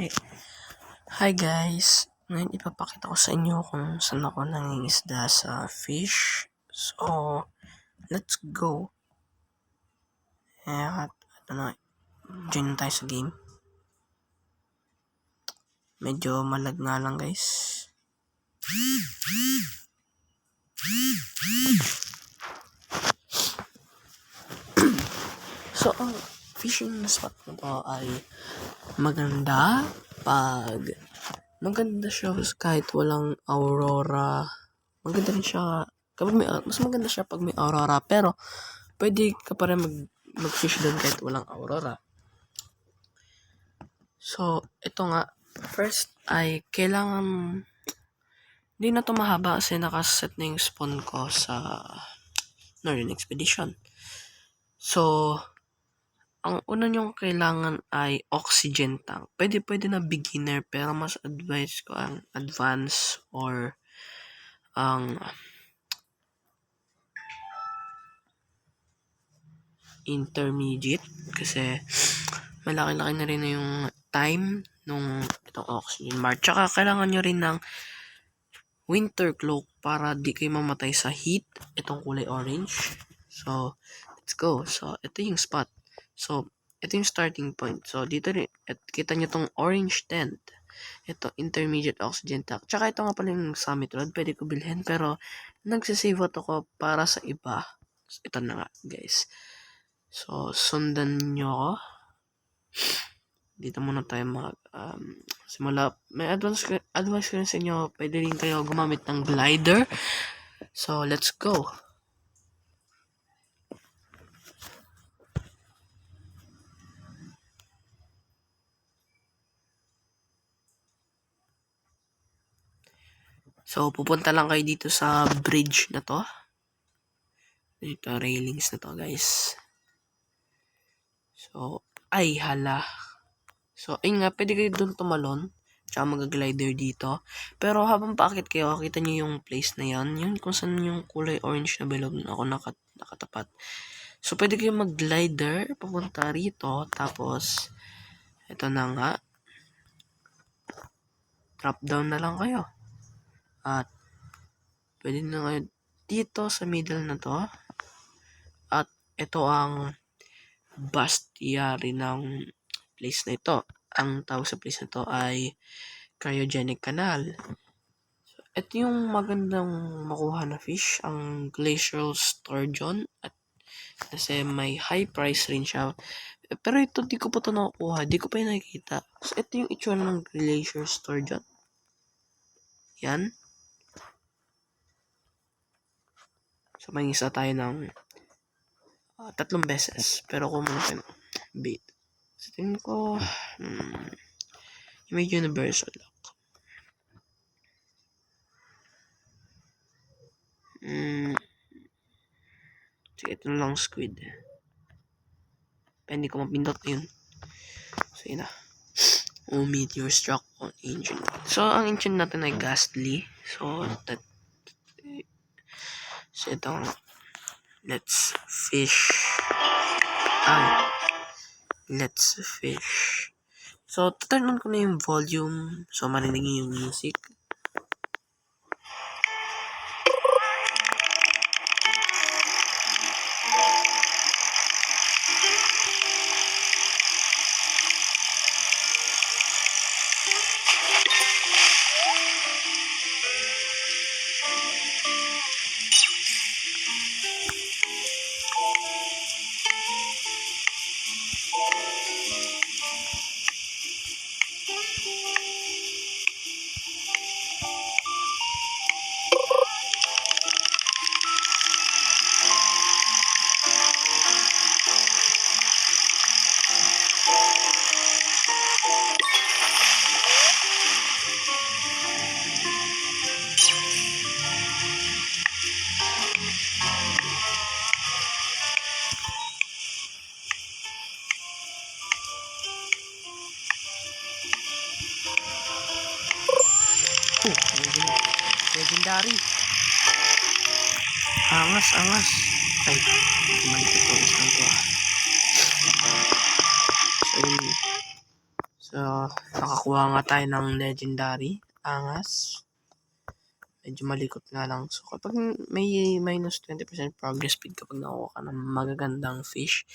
Okay. Hi guys! Ngayon ipapakita ko sa inyo kung saan ako nangingisda sa fish. So, let's go! At join tayo sa game. Medyo malag nga lang guys. So, ang fishing spot na to ay maganda siya kahit walang aurora. Maganda rin siya mas maganda siya pag may aurora, pero pwede ka pa rin mag-fish doon kahit walang aurora. So, ito nga, first ay kailangan, hindi na to mahaba kasi nakaset na yung spawn ko sa Northern Expedition. So, ang una nyong kailangan ay oxygen tank. Pwede na beginner, pero mas advice ko ang advanced or ang intermediate kasi malaki-laki na rin na yung time nung itong oxygen bar. Tsaka kailangan nyo rin ng winter cloak para di kayo mamatay sa heat. Itong kulay orange. So, let's go. So, ito yung spot. So, ito yung starting point. So, dito rin, kita nyo tong orange tent. Ito, intermediate oxygen tank. Tsaka ito nga pala yung summit rod. Pwede ko bilhin, pero nagsisave ako para sa iba. Ito na nga, guys. So, sundan nyo ako. Dito muna tayo simula. May advice ko rin sa inyo. Pwede rin kayo gumamit ng glider. So, let's go. So, pupunta lang kayo dito sa bridge na to. Dito, railings na to, guys. So, ay, hala. So, ayun nga, pwede kayo doon tumalon. Tsaka mag-glider dito. Pero habang paakit kayo, kita nyo yung place na yan. Yun kung saan yung kulay orange na below na ako nakatapat. So, pwede kayo mag-glider papunta rito. Tapos, ito na nga. Drop down na lang kayo. At, pwede na kayo dito sa middle na to. At, ito ang bestiary ng place na ito. Ang tawag sa place na to ay cryogenic canal. So, ito yung magandang makuha na fish, ang glacial sturgeon. At kasi may high price rin siya. Pero ito, di ko pa ito nakukuha. Di ko pa yung nakikita. So, ito yung itsura ng glacial sturgeon. Yan. So, may isa tayo ng 3 beses. Pero kung muna kayo bait. So, tingin ko, may universal lock. Sige, ito na lang squid. Hindi ko mapindot yun. So, yun na. Meteor struck on engine. So, ang engine natin ay ghastly. So, ito. Let's fish. Let's fish. So, turn on ko na yung volume. So, marinig yung music. Legendary. Angas. Ay, mali ito. Isang to. So, nakakuha nga tayo ng legendary. Angas. Medyo malikot nga lang. So, kapag may minus 20% progress speed kapag nakuha ka ng magagandang fish.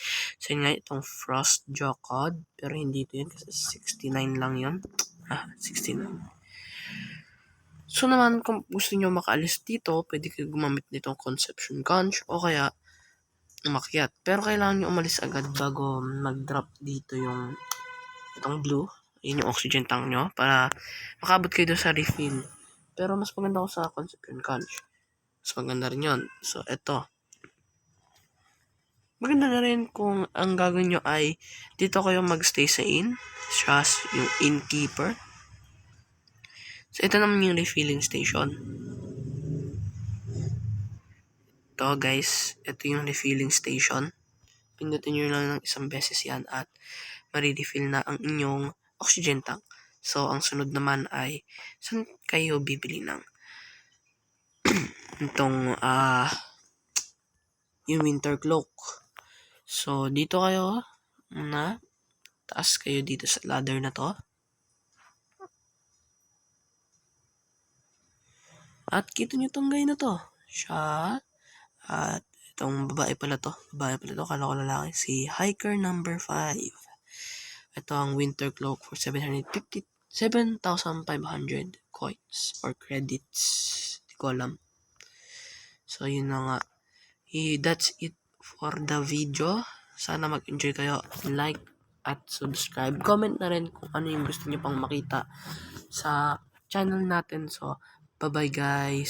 So, yun nga itong Frost Jaw Cod. Pero hindi ito yun kasi 69 lang yun. 69. So naman, kung gusto nyo makaalis dito, pwede kayo gumamit nitong Conception Conch o kaya umakyat. Pero kailangan nyo umalis agad bago mag-drop dito yung itong blue. Yun yung oxygen tank nyo para makabot kayo doon sa refill. Pero mas maganda ko sa Conception Conch. Mas maganda rin yun. So, eto. Maganda na rin kung ang gagawin nyo ay dito kayo magstay sa inn. Siya yung innkeeper. So, ito naman yung refilling station. Ito guys, ito yung refilling station. Pindutin nyo lang ng isang beses yan at marirefill na ang inyong oxygen tank. So, ang sunod naman ay saan kayo bibili ng itong yung winter cloak. So, dito kayo na taas kayo dito sa ladder na to. At kita nyo tong guy na to. Siya. At itong babae pala to. Kala ko lalaki. Si Hiker number 5. Ito ang winter cloak for 7,500 coins or credits. Hindi ko alam. So, yun na nga. That's it for the video. Sana mag-enjoy kayo. Like at subscribe. Comment na rin kung ano yung gusto nyo pang makita sa channel natin. So, bye-bye guys.